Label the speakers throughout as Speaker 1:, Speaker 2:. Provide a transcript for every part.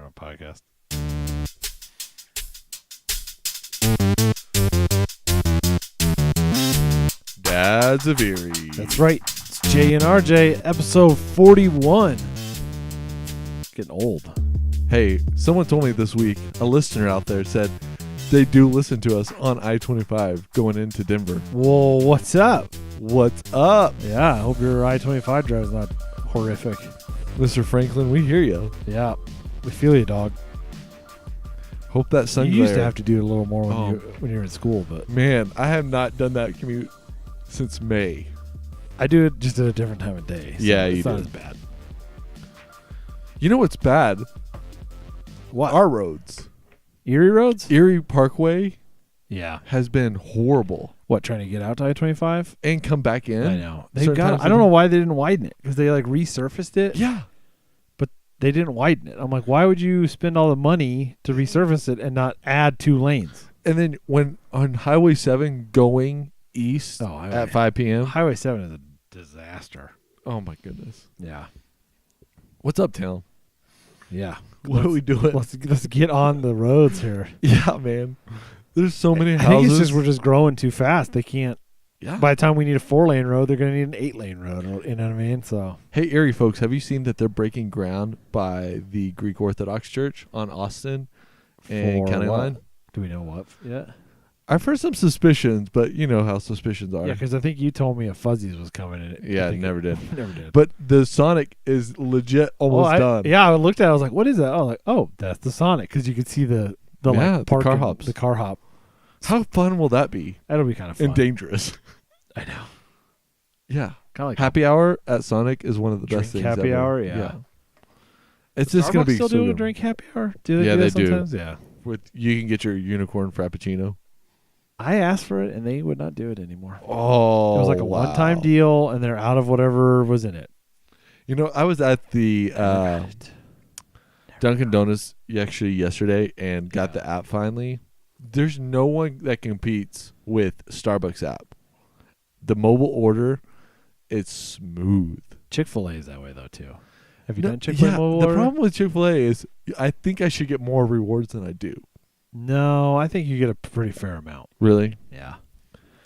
Speaker 1: on a podcast.
Speaker 2: Dads of Erie.
Speaker 1: That's right. It's Jay and RJ, episode 41. Getting old.
Speaker 2: Hey, someone told me this week, a listener out there said they do listen to us on I-25 going into Denver.
Speaker 1: Whoa, what's up?
Speaker 2: What's up?
Speaker 1: Yeah, I hope your I-25 drive is not horrific.
Speaker 2: Mr. Franklin, we hear you.
Speaker 1: Yeah, we feel you, dog.
Speaker 2: Hope that sun
Speaker 1: You used to
Speaker 2: glare-
Speaker 1: have to do it a little more when you're in school, but
Speaker 2: Man, I have not done that commute since May.
Speaker 1: I do it just at a different time of day. So
Speaker 2: Yeah,
Speaker 1: it's
Speaker 2: you
Speaker 1: not
Speaker 2: do.
Speaker 1: as bad.
Speaker 2: You know what's bad?
Speaker 1: What?
Speaker 2: Our roads.
Speaker 1: Erie Roads?
Speaker 2: Erie Parkway
Speaker 1: Yeah.
Speaker 2: has been horrible.
Speaker 1: What, trying to get out to I-25?
Speaker 2: And come back in.
Speaker 1: I know. They
Speaker 2: certain
Speaker 1: got.
Speaker 2: times
Speaker 1: I don't know why they didn't widen it, because they like resurfaced it.
Speaker 2: Yeah.
Speaker 1: They didn't widen it. I'm like, why would you spend all the money to resurface it and not add 2 lanes?
Speaker 2: And then when on Highway 7 going east at 5 p.m.
Speaker 1: Highway 7 is a disaster.
Speaker 2: Oh, my goodness.
Speaker 1: Yeah.
Speaker 2: What's up, town?
Speaker 1: Yeah.
Speaker 2: What are we doing?
Speaker 1: Let's get on the roads here.
Speaker 2: Yeah, man. There's so many
Speaker 1: I
Speaker 2: houses.
Speaker 1: think it's just we're just growing too fast. They can't.
Speaker 2: Yeah.
Speaker 1: By the time we need a 4-lane road, they're going to need an 8-lane road. You know what I mean? So.
Speaker 2: Hey, Erie folks, have you seen that they're breaking ground by the Greek Orthodox Church on Austin and
Speaker 1: For
Speaker 2: County
Speaker 1: what?
Speaker 2: Line?
Speaker 1: Do we know what? Yeah.
Speaker 2: I've heard some suspicisions, but you know how suspicions are.
Speaker 1: Yeah, because I think you told me a Fuzzies was coming in.
Speaker 2: Yeah, never did.
Speaker 1: Never did.
Speaker 2: But the Sonic is legit almost done.
Speaker 1: Yeah, I looked at it. I was like, what is that? I was like, oh, that's the Sonic, because you could see the
Speaker 2: the
Speaker 1: park
Speaker 2: car
Speaker 1: and-
Speaker 2: hops.
Speaker 1: The car hop.
Speaker 2: How fun will that be?
Speaker 1: That'll be kind of fun.
Speaker 2: And dangerous.
Speaker 1: I know.
Speaker 2: Yeah.
Speaker 1: Kind of like
Speaker 2: Happy hour at Sonic is one of the
Speaker 1: drink
Speaker 2: best things
Speaker 1: happy
Speaker 2: ever.
Speaker 1: hour, yeah.
Speaker 2: It's just going to be
Speaker 1: still
Speaker 2: so
Speaker 1: do a
Speaker 2: good.
Speaker 1: drink happy hour? Do they
Speaker 2: Yeah,
Speaker 1: do
Speaker 2: they
Speaker 1: that
Speaker 2: do.
Speaker 1: sometimes? Yeah.
Speaker 2: You can get your unicorn frappuccino.
Speaker 1: I asked for it, and they would not do it anymore.
Speaker 2: Oh,
Speaker 1: It was like a one-time deal, and they're out of whatever was in it.
Speaker 2: You know, I was at the Dunkin' Donuts actually yesterday and got the app finally. There's no one that competes with Starbucks app. The mobile order, it's smooth.
Speaker 1: Chick-fil-A is that way, though, too. Have you done Chick-fil-A
Speaker 2: Yeah,
Speaker 1: mobile
Speaker 2: the
Speaker 1: order?
Speaker 2: problem with Chick-fil-A is I think I should get more rewards than I do.
Speaker 1: No, I think you get a pretty fair amount.
Speaker 2: Really?
Speaker 1: Yeah.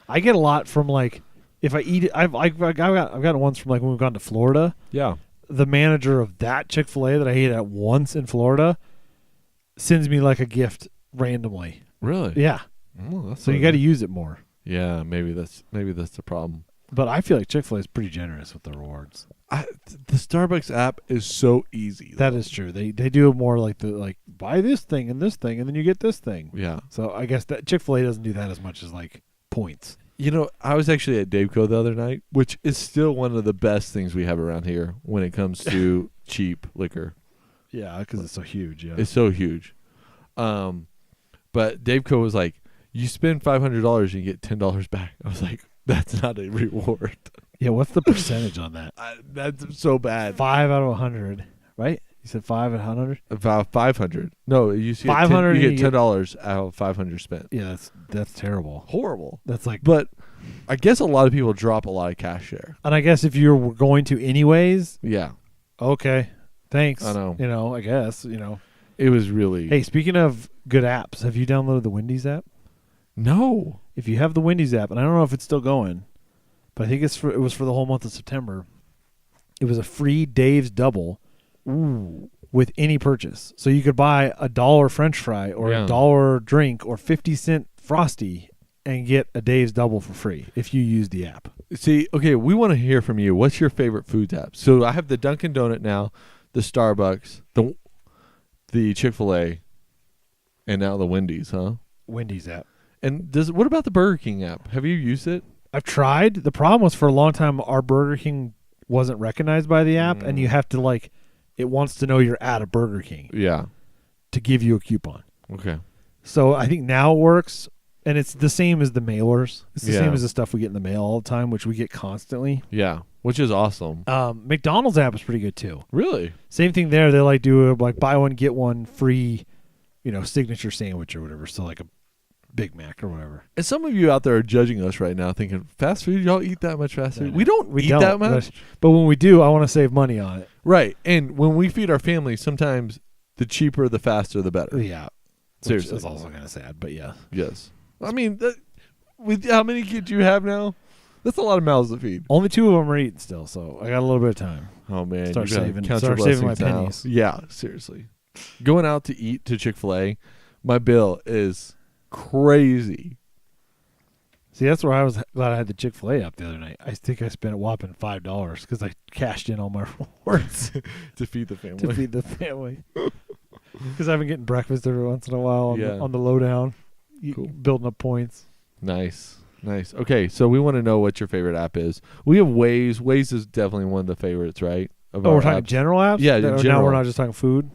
Speaker 1: I get a lot from, like, if I eat it. I've gotten ones from, like, when we've gone to Florida.
Speaker 2: Yeah.
Speaker 1: The manager of that Chick-fil-A that I ate at once in Florida sends me, like, a gift randomly.
Speaker 2: Really?
Speaker 1: Yeah.
Speaker 2: Oh, that's
Speaker 1: So you got to use it more.
Speaker 2: Yeah, maybe that's the problem.
Speaker 1: But I feel like Chick-fil-A is pretty generous with the rewards.
Speaker 2: The Starbucks app is so easy.
Speaker 1: That is true. They do it more like buy this thing, and then you get this thing.
Speaker 2: Yeah.
Speaker 1: So I guess that Chick-fil-A doesn't do that as much as like points.
Speaker 2: You know, I was actually at Daveco the other night, which is still one of the best things we have around here when it comes to cheap liquor.
Speaker 1: Yeah, because it's so huge. Yeah.
Speaker 2: It's so huge. But Daveco was like, you spend $500 and you get $10 back. I was like, that's not a reward.
Speaker 1: Yeah. What's the percentage on that?
Speaker 2: That's so bad.
Speaker 1: 5 out of 100, right? You said 5 out of 100.
Speaker 2: About 500. No, you see
Speaker 1: 500
Speaker 2: you
Speaker 1: and
Speaker 2: get $10 out of 500 spent.
Speaker 1: Yeah, that's terrible.
Speaker 2: Horrible.
Speaker 1: That's like.
Speaker 2: But I guess a lot of people drop a lot of cash there.
Speaker 1: And I guess if you were going to anyways,
Speaker 2: Yeah.
Speaker 1: okay, thanks.
Speaker 2: I know.
Speaker 1: I guess.
Speaker 2: It was really.
Speaker 1: Hey, speaking of good apps, have you downloaded the Wendy's app?
Speaker 2: No.
Speaker 1: If you have the Wendy's app, and I don't know if it's still going, but I think it was for the whole month of September. It was a free Dave's Double with any purchase. So you could buy $1 French fry or $1 drink or 50-cent Frosty and get a Dave's Double for free if you use the app.
Speaker 2: See, okay, we want to hear from you. What's your favorite foods app? So I have the Dunkin' Donut now, the Starbucks, the Chick-fil-A, and now the Wendy's, huh?
Speaker 1: Wendy's app.
Speaker 2: And what about the Burger King app? Have you used it?
Speaker 1: I've tried. The problem was for a long time our Burger King wasn't recognized by the app, and you have to it wants to know you're at a Burger King.
Speaker 2: Yeah.
Speaker 1: To give you a coupon.
Speaker 2: Okay.
Speaker 1: So I think now it works, and it's the same as the mailers. It's the
Speaker 2: Yeah.
Speaker 1: same as the stuff we get in the mail all the time, which we get constantly.
Speaker 2: Yeah, which is awesome.
Speaker 1: McDonald's app is pretty good too.
Speaker 2: Really?
Speaker 1: Same thing there. They do a buy one get one free, signature sandwich or whatever. So like a Big Mac or whatever.
Speaker 2: And some of you out there are judging us right now thinking, fast food, y'all eat that much fast food? We don't eat that much.
Speaker 1: But when we do, I want to save money on it.
Speaker 2: Right. And when we feed our family, sometimes The cheaper, the faster, the better.
Speaker 1: Yeah.
Speaker 2: Seriously.
Speaker 1: Which is also kind of sad, but yeah.
Speaker 2: Yes. I mean, with how many kids you have now, that's a lot of mouths to feed.
Speaker 1: Only 2 of them are eating still, so I got a little bit of time.
Speaker 2: Oh, man.
Speaker 1: Start
Speaker 2: you gotta
Speaker 1: saving-
Speaker 2: count
Speaker 1: start
Speaker 2: your
Speaker 1: saving my
Speaker 2: blessings now.
Speaker 1: pennies.
Speaker 2: Yeah, seriously. Going out to eat to Chick-fil-A, my bill is crazy.
Speaker 1: See, that's where I was glad I had the Chick-fil-A up the other night. I think I spent a whopping $5 because I cashed in all my rewards
Speaker 2: To feed the family.
Speaker 1: to feed the family. Because I've been getting breakfast every once in a while on the lowdown,
Speaker 2: Cool.
Speaker 1: building up points.
Speaker 2: Nice. Okay, so we want to know what your favorite app is. We have Waze. Waze is definitely one of the favorites, right? Of
Speaker 1: Oh,
Speaker 2: our
Speaker 1: we're talking
Speaker 2: apps.
Speaker 1: general apps?
Speaker 2: Yeah, in
Speaker 1: Now
Speaker 2: general.
Speaker 1: we're not just talking food?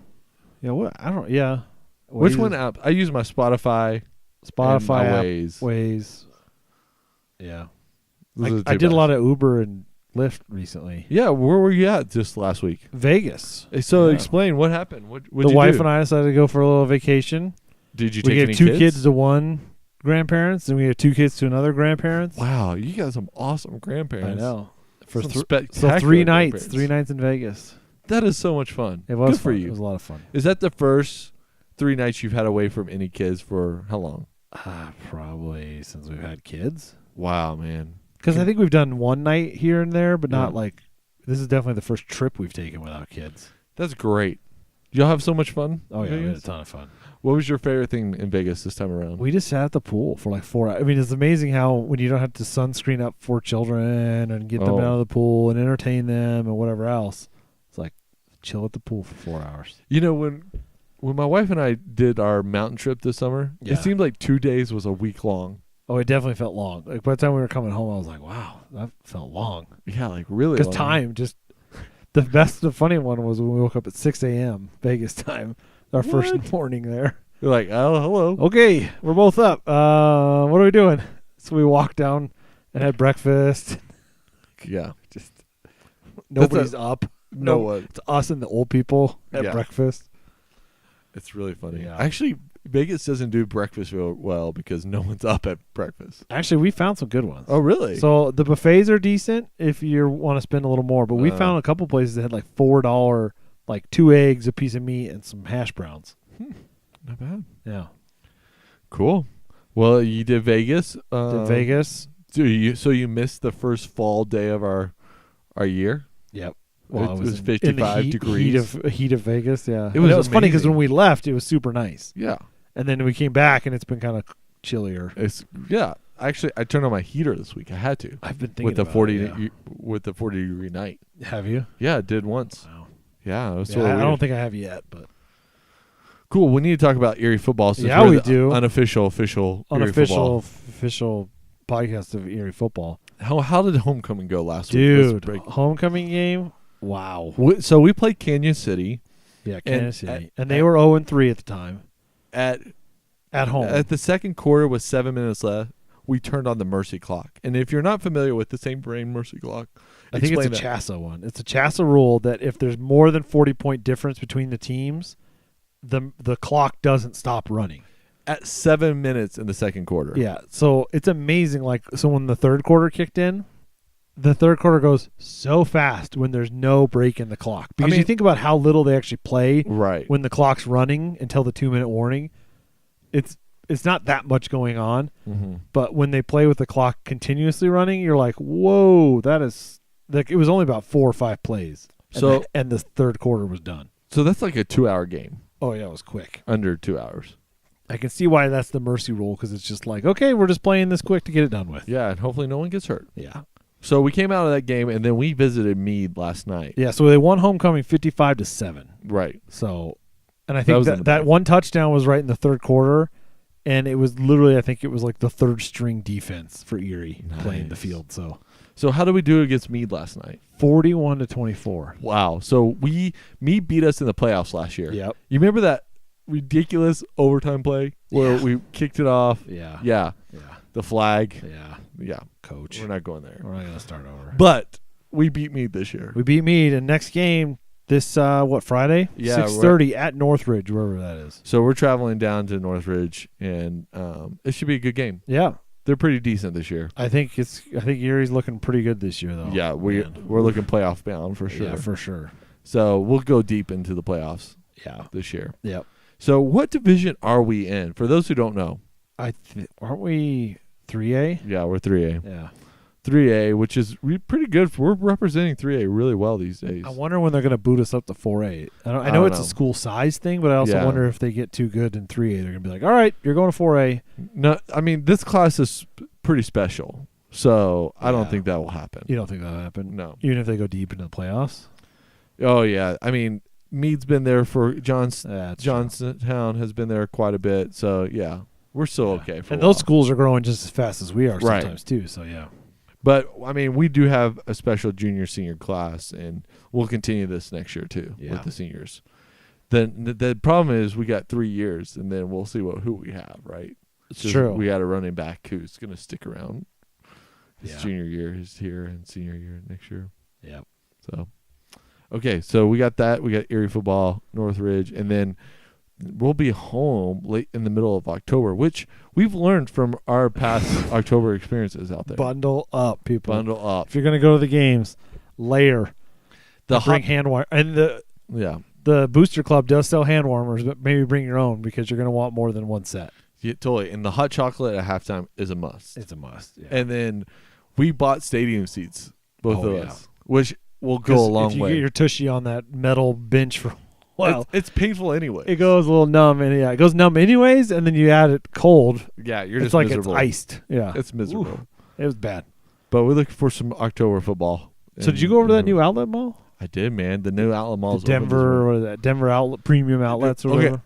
Speaker 1: Yeah, what? I don't, yeah.
Speaker 2: Which
Speaker 1: Waze-
Speaker 2: one app? I use my Spotify.
Speaker 1: Spotify
Speaker 2: and my
Speaker 1: app,
Speaker 2: Waze.
Speaker 1: Waze. Yeah.
Speaker 2: Those are the
Speaker 1: I
Speaker 2: two
Speaker 1: did a
Speaker 2: best.
Speaker 1: lot of Uber and Lyft recently.
Speaker 2: Yeah, where were you at just last week?
Speaker 1: Vegas.
Speaker 2: So
Speaker 1: Yeah.
Speaker 2: explain what happened. What
Speaker 1: The
Speaker 2: you
Speaker 1: wife
Speaker 2: do?
Speaker 1: and I decided to go for a little vacation.
Speaker 2: Did you
Speaker 1: We
Speaker 2: take
Speaker 1: gave
Speaker 2: any
Speaker 1: 2 kids to one grandparents, and we gave 2 kids to another grandparents.
Speaker 2: Wow, you got some awesome grandparents.
Speaker 1: I know. For
Speaker 2: Some
Speaker 1: so
Speaker 2: spectacular
Speaker 1: 3 nights.
Speaker 2: grandparents.
Speaker 1: 3 nights in Vegas.
Speaker 2: That is so much fun.
Speaker 1: It was
Speaker 2: Good for
Speaker 1: fun.
Speaker 2: you.
Speaker 1: It was a lot of fun.
Speaker 2: Is that the first 3 nights you've had away from any kids for how long?
Speaker 1: Probably since we've had kids.
Speaker 2: Wow, man.
Speaker 1: Because I think we've done one night here and there, but not
Speaker 2: Yeah.
Speaker 1: like this is definitely the first trip we've taken without kids.
Speaker 2: That's great. Y'all have so much fun?
Speaker 1: Oh, yeah,
Speaker 2: in
Speaker 1: we had a
Speaker 2: Vegas?
Speaker 1: ton of fun.
Speaker 2: What was your favorite thing in Vegas this time around?
Speaker 1: We just sat at the pool for like 4 hours. I mean, it's amazing how when you don't have to sunscreen up 4 children and get them
Speaker 2: Oh.
Speaker 1: out of the pool and entertain them and whatever else, it's like chill at the pool for 4 hours.
Speaker 2: You know, when my wife and I did our mountain trip this summer,
Speaker 1: Yeah.
Speaker 2: it seemed like 2 days was a week long.
Speaker 1: Oh, it definitely felt long. Like by the time we were coming home, I was like, wow, that felt long.
Speaker 2: Yeah, like really
Speaker 1: Because
Speaker 2: long.
Speaker 1: time just the funny one was when we woke up at 6 a.m. Vegas time, our first
Speaker 2: What?
Speaker 1: morning there.
Speaker 2: You're like, oh, hello.
Speaker 1: Okay, we're both up. What are we doing? So we walked down and had breakfast.
Speaker 2: Yeah.
Speaker 1: Just nobody's
Speaker 2: a-
Speaker 1: up.
Speaker 2: No
Speaker 1: No,
Speaker 2: one.
Speaker 1: it's us and the old people at
Speaker 2: Yeah.
Speaker 1: breakfast.
Speaker 2: It's really funny.
Speaker 1: Yeah.
Speaker 2: Actually, Vegas doesn't do breakfast real well because no one's up at breakfast.
Speaker 1: Actually, we found some good ones.
Speaker 2: Oh, really?
Speaker 1: So the buffets are decent if you want to spend a little more, but we
Speaker 2: Uh.
Speaker 1: found a couple places that had like $4, like 2 eggs, a piece of meat, and some hash browns.
Speaker 2: Not bad.
Speaker 1: Yeah,
Speaker 2: Cool. Well, you did Vegas.
Speaker 1: did Vegas.
Speaker 2: So you missed the first fall day of our year?
Speaker 1: Yep.
Speaker 2: It was
Speaker 1: in the
Speaker 2: 55 degrees.
Speaker 1: Heat of Vegas. Yeah,
Speaker 2: It was
Speaker 1: And funny because
Speaker 2: amazing.
Speaker 1: when we left, it was super nice,
Speaker 2: Yeah.
Speaker 1: and then we came back and it's been kind of chillier.
Speaker 2: Yeah. Actually, I turned on my heater this week. I had to.
Speaker 1: I've been thinking
Speaker 2: With the
Speaker 1: about
Speaker 2: 40
Speaker 1: it, yeah.
Speaker 2: with the 40-degree night.
Speaker 1: Have you?
Speaker 2: Yeah, I did once.
Speaker 1: Wow.
Speaker 2: Yeah, it was
Speaker 1: Yeah,
Speaker 2: sort of
Speaker 1: I
Speaker 2: weird.
Speaker 1: don't think I have yet, but
Speaker 2: Cool. We need to talk about Erie football. Since
Speaker 1: Yeah,
Speaker 2: we're
Speaker 1: we
Speaker 2: the
Speaker 1: do.
Speaker 2: Unofficial Erie football.
Speaker 1: official podcast of Erie football.
Speaker 2: How did homecoming go last week?
Speaker 1: Dude,
Speaker 2: Let's break-
Speaker 1: homecoming game. Wow.
Speaker 2: So we played Canyon City
Speaker 1: Yeah,
Speaker 2: And
Speaker 1: Kansas City.
Speaker 2: at-
Speaker 1: And they were 0-3 at the time
Speaker 2: at
Speaker 1: at home.
Speaker 2: At the second quarter with 7 minutes left, we turned on the mercy clock. And if you're not familiar with the St. Brain mercy clock,
Speaker 1: I think it's a
Speaker 2: explain that.
Speaker 1: CHASA one. It's a CHASA rule that if there's more than 40-point difference between the teams, the clock doesn't stop running.
Speaker 2: At 7 minutes in the second quarter.
Speaker 1: Yeah, so it's amazing. Like, so when the third quarter kicked in, the third quarter goes so fast when there's no break in the clock. Because
Speaker 2: mean-
Speaker 1: you think about how little they actually play
Speaker 2: Right.
Speaker 1: when the clock's running until the 2-minute warning. It's not that much going on,
Speaker 2: Mm-hmm.
Speaker 1: but when they play with the clock continuously running, you're like, whoa, that is like it was only about 4 or 5 plays. And the third quarter was done.
Speaker 2: So that's like a 2-hour game.
Speaker 1: Oh yeah, it was quick.
Speaker 2: Under 2 hours.
Speaker 1: I can see why that's the mercy rule because it's just like, okay, we're just playing this quick to get it done with.
Speaker 2: Yeah, and hopefully no one gets hurt.
Speaker 1: Yeah.
Speaker 2: So we came out of that game, and then we visited Meade last night.
Speaker 1: Yeah, so they won homecoming 55-7.
Speaker 2: Right.
Speaker 1: So, and I
Speaker 2: That
Speaker 1: think
Speaker 2: was in
Speaker 1: that,
Speaker 2: the
Speaker 1: that
Speaker 2: bag.
Speaker 1: one touchdown was right in the third quarter, and it was literally, I think it was like the third string defense for Erie playing the
Speaker 2: Nice.
Speaker 1: field. So
Speaker 2: So how did we do against Meade last night?
Speaker 1: 41-24.
Speaker 2: Wow. So Meade beat us in the playoffs last year.
Speaker 1: Yep.
Speaker 2: You remember that ridiculous overtime play where
Speaker 1: Yeah.
Speaker 2: we kicked it off?
Speaker 1: Yeah.
Speaker 2: Yeah.
Speaker 1: Yeah.
Speaker 2: The flag.
Speaker 1: Yeah.
Speaker 2: Yeah.
Speaker 1: Coach.
Speaker 2: We're not going there.
Speaker 1: We're not going to start over.
Speaker 2: But we beat Meade this year.
Speaker 1: We beat Meade, and next game, this, Friday?
Speaker 2: Yeah,
Speaker 1: 6:30 at Northridge, wherever that is.
Speaker 2: So we're traveling down to Northridge, and it should be a good game.
Speaker 1: Yeah.
Speaker 2: They're pretty decent this year.
Speaker 1: I think Erie's looking pretty good this year, though.
Speaker 2: Yeah, we're
Speaker 1: Man.
Speaker 2: looking playoff bound for sure.
Speaker 1: Yeah, for sure.
Speaker 2: So we'll go deep into the playoffs.
Speaker 1: Yeah.
Speaker 2: this year.
Speaker 1: Yep.
Speaker 2: So what division are we in? For those who don't know.
Speaker 1: Aren't we 3A?
Speaker 2: Yeah, we're 3A.
Speaker 1: Yeah.
Speaker 2: 3A, which is pretty good. We're representing 3A really well these days.
Speaker 1: I wonder when they're going to boot us up to 4A. I know
Speaker 2: don't
Speaker 1: it's
Speaker 2: know.
Speaker 1: a school size thing, but I also wonder if they get too good in 3A, they're going to be like, all right, you're going to 4A.
Speaker 2: No, I mean, this class is pretty special, so I don't think that will happen.
Speaker 1: You don't think that'll happen?
Speaker 2: No.
Speaker 1: Even if they go deep into the playoffs?
Speaker 2: Oh, yeah. I mean, Meade's been there for Johnstown has been there quite a bit, so yeah, we're still okay for
Speaker 1: and
Speaker 2: a while.
Speaker 1: those schools are growing just as fast as we are
Speaker 2: Right.
Speaker 1: sometimes too, so yeah.
Speaker 2: But, I mean, we do have a special junior-senior class, and we'll continue this next year, too, with the seniors. Then the problem is we got 3 years, and then we'll see who we have, right?
Speaker 1: It's true.
Speaker 2: We got a running back who's going to stick around. His
Speaker 1: Yeah.
Speaker 2: junior year is here, and senior year next year.
Speaker 1: Yep.
Speaker 2: So, okay, so we got that. We got Erie Football, Northridge, and then we'll be home late in the middle of October, which we've learned from our past October experiences out there.
Speaker 1: Bundle up, people.
Speaker 2: Bundle up.
Speaker 1: If you're going to go to the games, layer.
Speaker 2: The
Speaker 1: Bring hand warmers. And the Booster Club does sell hand warmers, but maybe bring your own because you're going to want more than one set.
Speaker 2: Yeah, totally. And the hot chocolate at halftime is a must.
Speaker 1: It's a must. Yeah.
Speaker 2: And then we bought stadium seats, both of
Speaker 1: yeah.
Speaker 2: us, which will go a long
Speaker 1: if you
Speaker 2: way.
Speaker 1: get your tushy on that metal bench for a while,
Speaker 2: it's painful anyway.
Speaker 1: it goes a little numb, and it goes numb anyways. And then you add it cold.
Speaker 2: Yeah, you're
Speaker 1: It's
Speaker 2: just
Speaker 1: like
Speaker 2: miserable.
Speaker 1: it's iced. Yeah,
Speaker 2: It's miserable.
Speaker 1: Oof. It was bad.
Speaker 2: But we're looking for some October football.
Speaker 1: So did you go over to that new outlet mall?
Speaker 2: I did, man. The new outlet mall.
Speaker 1: The Denver, what is that? Denver outlet, premium outlets or
Speaker 2: Okay.
Speaker 1: whatever.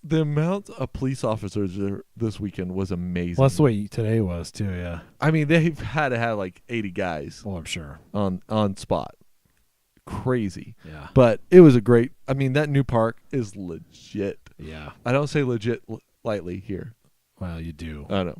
Speaker 2: The amount of police officers there this weekend was amazing.
Speaker 1: Well, that's the way today was too. Yeah.
Speaker 2: I mean, they've had to have like 80 guys
Speaker 1: Well, I'm sure.
Speaker 2: on spot. Crazy.
Speaker 1: Yeah.
Speaker 2: But it was a great. I mean, that new park is legit.
Speaker 1: Yeah.
Speaker 2: I don't say legit lightly here.
Speaker 1: Well, you do.
Speaker 2: I know.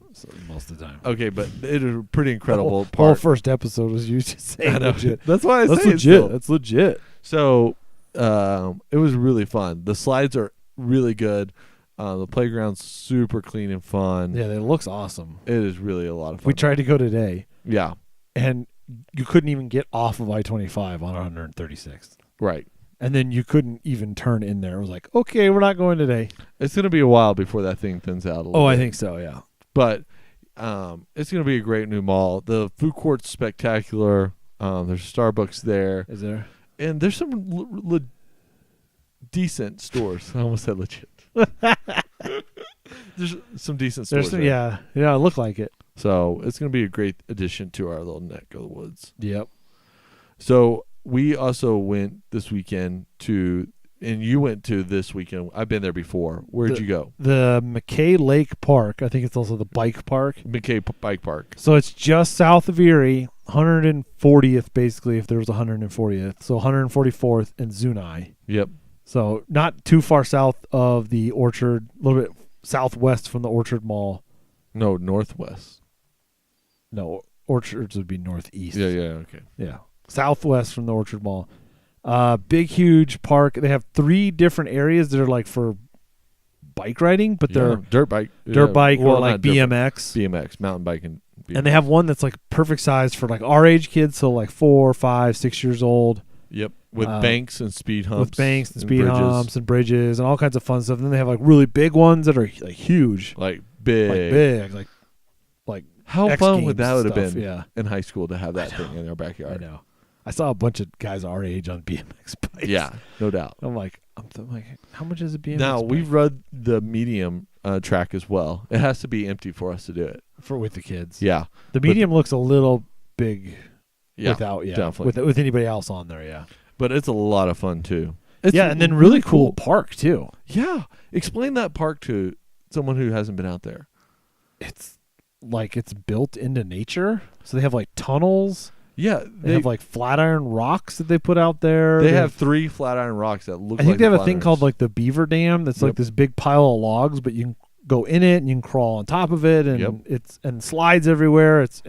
Speaker 1: Most of the time.
Speaker 2: Okay, but it is a pretty incredible
Speaker 1: The whole
Speaker 2: park.
Speaker 1: first episode was you just saying
Speaker 2: I know.
Speaker 1: legit.
Speaker 2: That's why I
Speaker 1: That's
Speaker 2: say it
Speaker 1: legit.
Speaker 2: still.
Speaker 1: That's legit.
Speaker 2: So it was really fun. The slides are really good. The playground's super clean and fun.
Speaker 1: Yeah, it looks awesome.
Speaker 2: It is really a lot of fun.
Speaker 1: We tried to go today,
Speaker 2: Yeah,
Speaker 1: and you couldn't even get off of I-25 on 136th.
Speaker 2: right.
Speaker 1: And then you couldn't even turn in there. It was like, okay, we're not going today.
Speaker 2: It's going to be a while before that thing thins out a little bit.
Speaker 1: I think so, yeah.
Speaker 2: But it's going to be a great new mall. The food court's spectacular. There's Starbucks there.
Speaker 1: Is there?
Speaker 2: And there's some decent stores. I almost said legit. There's some decent stores there.
Speaker 1: Yeah, it looked like it.
Speaker 2: So it's going to be a great addition to our little neck of the woods.
Speaker 1: Yep.
Speaker 2: So we also went this weekend and you went to this weekend. I've been there before. Where'd you go?
Speaker 1: The McKay Lake Park. I think it's also the bike park.
Speaker 2: McKay Bike Park.
Speaker 1: So it's just south of Erie, 140th basically, if there was 140th. So 144th and Zuni.
Speaker 2: Yep.
Speaker 1: So not too far south of the Orchard, a little bit southwest from the Orchard Mall.
Speaker 2: No, Northwest.
Speaker 1: No, Orchards would be northeast.
Speaker 2: Yeah, okay.
Speaker 1: Yeah. Southwest from the Orchard Mall. Big, huge park. They have 3 different areas that are like for bike riding, but they're
Speaker 2: dirt bike.
Speaker 1: or like BMX.
Speaker 2: BMX, mountain bike and BMX.
Speaker 1: And they have one that's like perfect size for like our age kids, so like 4, 5, 6 years old.
Speaker 2: Yep, with banks and speed humps.
Speaker 1: With banks and speed
Speaker 2: bridges.
Speaker 1: humps and bridges and all kinds of fun stuff. And then they have like really big ones that are like huge.
Speaker 2: Like big.
Speaker 1: Like
Speaker 2: How
Speaker 1: X
Speaker 2: fun
Speaker 1: Games
Speaker 2: would that would have
Speaker 1: stuff,
Speaker 2: been
Speaker 1: yeah.
Speaker 2: in high school to have that
Speaker 1: I
Speaker 2: thing in our backyard?
Speaker 1: I know. I saw a bunch of guys our age on BMX bikes.
Speaker 2: Yeah, no doubt.
Speaker 1: I'm like, how much is a BMX
Speaker 2: Now,
Speaker 1: bike?
Speaker 2: we've rode the medium track as well. It has to be empty for us to do it.
Speaker 1: with the kids.
Speaker 2: Yeah.
Speaker 1: The medium looks a little big
Speaker 2: Yeah,
Speaker 1: without,
Speaker 2: definitely.
Speaker 1: with anybody else on there, yeah.
Speaker 2: But it's a lot of fun, too.
Speaker 1: And then really cool park, too.
Speaker 2: Yeah. Explain that park to someone who hasn't been out there.
Speaker 1: It's like it's built into nature. So they have like tunnels.
Speaker 2: Yeah.
Speaker 1: They have like flat iron rocks that they put out there.
Speaker 2: They have 3 flat iron rocks that look like
Speaker 1: I think they have a thing
Speaker 2: irons.
Speaker 1: called like the Beaver Dam that's like this big pile of logs, but you can go in it and you can crawl on top of it, and it's slides everywhere. It's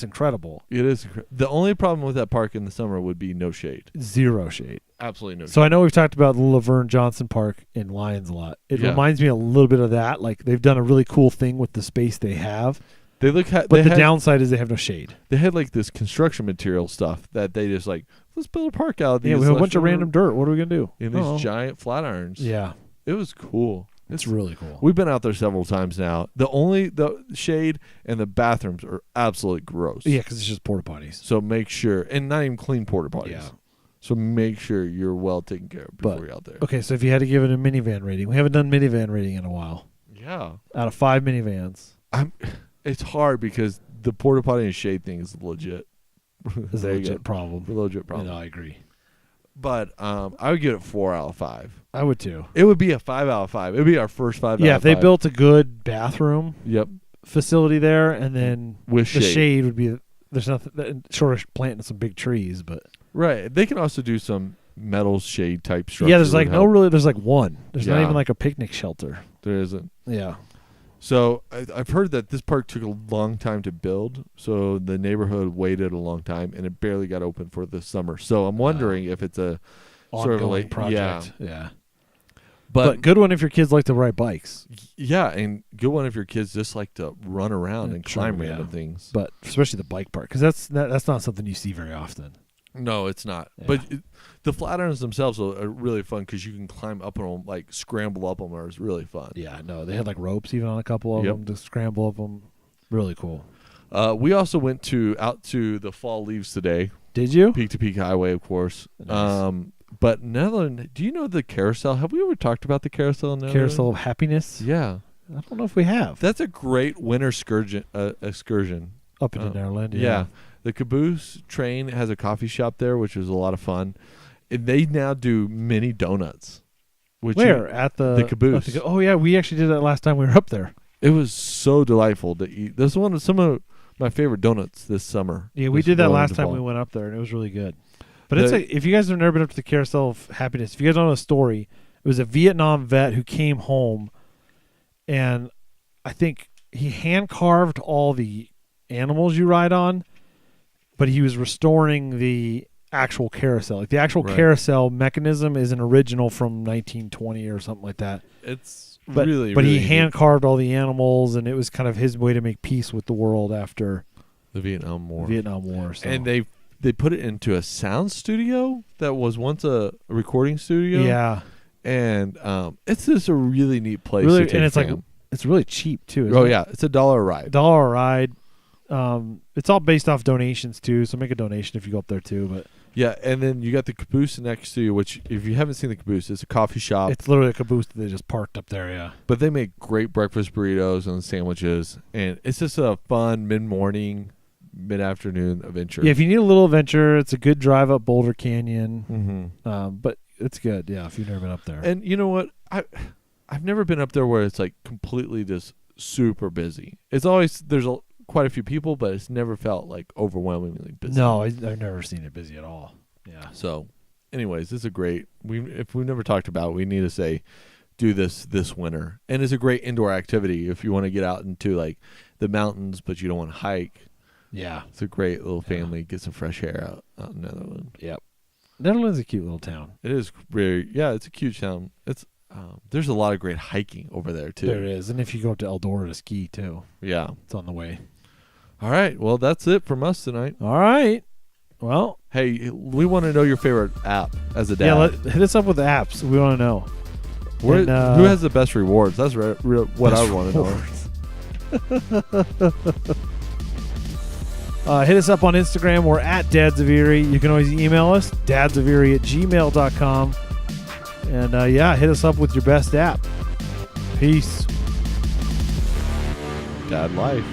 Speaker 1: incredible.
Speaker 2: It is. The only problem with that park in the summer would be no shade.
Speaker 1: Zero shade.
Speaker 2: Absolutely no shade.
Speaker 1: So I know we've talked about the Laverne Johnson Park in Lyons a lot. It reminds me a little bit of that. Like they've done a really cool thing with the space they have.
Speaker 2: But
Speaker 1: the downside is they have no shade.
Speaker 2: They had like this construction material stuff that they just like let's build a park out of these.
Speaker 1: Yeah, we have a bunch of random dirt. What are we gonna do?
Speaker 2: in these giant flat irons.
Speaker 1: Yeah,
Speaker 2: it was cool.
Speaker 1: it's really cool.
Speaker 2: We've been out there several times now. The shade and the bathrooms are absolutely gross.
Speaker 1: Yeah, because it's just porta potties.
Speaker 2: So make sure, and not even clean porta potties.
Speaker 1: Yeah.
Speaker 2: So make sure you're well taken care of before you're out there.
Speaker 1: Okay, so if you had to give it a minivan rating, we haven't done minivan rating in a while.
Speaker 2: Yeah.
Speaker 1: Out of 5 minivans,
Speaker 2: It's hard because the porta potty and shade thing is legit.
Speaker 1: is a legit problem.
Speaker 2: Legit problem.
Speaker 1: No, I agree.
Speaker 2: But I would give it 4 out of 5.
Speaker 1: I would too.
Speaker 2: It would be a 5 out of 5. It would be our first 5 out of 5.
Speaker 1: Yeah, if they built a good bathroom facility there, and then
Speaker 2: with
Speaker 1: the shade would be, there's nothing short of planting some big trees, but
Speaker 2: right. They can also do some metal shade type structure.
Speaker 1: yeah, there's like there's like one. There's not even like a picnic shelter.
Speaker 2: There isn't.
Speaker 1: Yeah.
Speaker 2: So I've heard that this park took a long time to build, so the neighborhood waited a long time, and it barely got open for the summer. So I'm wondering if it's a sort of like
Speaker 1: project. Yeah.
Speaker 2: But
Speaker 1: good one if your kids like to ride bikes.
Speaker 2: Yeah, and good one if your kids just like to run around and climb random things.
Speaker 1: But especially the bike park, because that's not something you see very often.
Speaker 2: No, it's not.
Speaker 1: Yeah.
Speaker 2: But the flat irons themselves are really fun because you can climb up on them, like scramble up them. It's really fun.
Speaker 1: Yeah, no, they had like ropes even on a couple of them to scramble up them. Really cool.
Speaker 2: We also went out to the fall leaves today.
Speaker 1: Did you?
Speaker 2: Peak to Peak Highway, of course.
Speaker 1: Nice.
Speaker 2: But Nederland, do you know the carousel? Have we ever talked about the carousel in Nederland?
Speaker 1: Carousel of Happiness?
Speaker 2: Yeah.
Speaker 1: I don't know if we have.
Speaker 2: That's a great winter excursion.
Speaker 1: Up in Nederland,
Speaker 2: yeah. The Caboose train has a coffee shop there, which is a lot of fun. And they now do mini donuts.
Speaker 1: At the
Speaker 2: Caboose?
Speaker 1: Oh, yeah. We actually did that last time we were up there.
Speaker 2: It was so delightful to eat. This is some of my favorite donuts this summer.
Speaker 1: Yeah, we did that last time we went up there, and it was really good. But if you guys have never been up to the Carousel of Happiness, if you guys don't know the story, it was a Vietnam vet who came home, and I think he hand-carved all the animals you ride on, but he was restoring the actual carousel. Like the actual carousel mechanism is an original from 1920 or something like that. But he hand-carved all the animals, and it was kind of his way to make peace with the world after
Speaker 2: the Vietnam War.
Speaker 1: So.
Speaker 2: And they put it into a sound studio that was once a recording studio.
Speaker 1: Yeah.
Speaker 2: And it's just a really neat place
Speaker 1: to
Speaker 2: take
Speaker 1: and it's
Speaker 2: fam.
Speaker 1: like it's really cheap too.
Speaker 2: It's $1 a ride.
Speaker 1: $1 a ride. It's all based off donations too, so make a donation if you go up there too. But
Speaker 2: yeah, and then you got the Caboose next to you, which if you haven't seen the Caboose, it's a coffee shop.
Speaker 1: It's literally a Caboose that they just parked up there. Yeah,
Speaker 2: but they make great breakfast burritos and sandwiches, and it's just a fun mid-morning, mid-afternoon adventure.
Speaker 1: Yeah, if you need a little adventure, it's a good drive up Boulder Canyon.
Speaker 2: Mm-hmm.
Speaker 1: But it's good. Yeah, if you've never been up there.
Speaker 2: And you know what? I've never been up there where it's like completely just super busy. It's always quite a few people, but it's never felt like overwhelmingly busy.
Speaker 1: No, I've never seen it busy at all. Yeah.
Speaker 2: So, anyways, this is a great. If we've never talked about it, we need to say, do this winter, and it's a great indoor activity if you want to get out into like the mountains, but you don't want to hike.
Speaker 1: Yeah,
Speaker 2: it's a great little family. Get some fresh air out in Nederland.
Speaker 1: Yep. Nederland's a cute little town.
Speaker 2: It is very. Yeah, it's a cute town. It's. There's a lot of great hiking over there too.
Speaker 1: There is, and if you go up to Eldora to ski too.
Speaker 2: Yeah,
Speaker 1: it's on the way.
Speaker 2: All right. Well, that's it from us tonight.
Speaker 1: All right. Well,
Speaker 2: hey, we want to know your favorite app as a dad.
Speaker 1: Yeah, hit us up with the apps. We want to know.
Speaker 2: Who has the best rewards? That's what I want to
Speaker 1: know. Hit us up on Instagram. We're at Dads of Erie. You can always email us, dadsoferie@gmail.com. And hit us up with your best app. Peace.
Speaker 2: Dad life.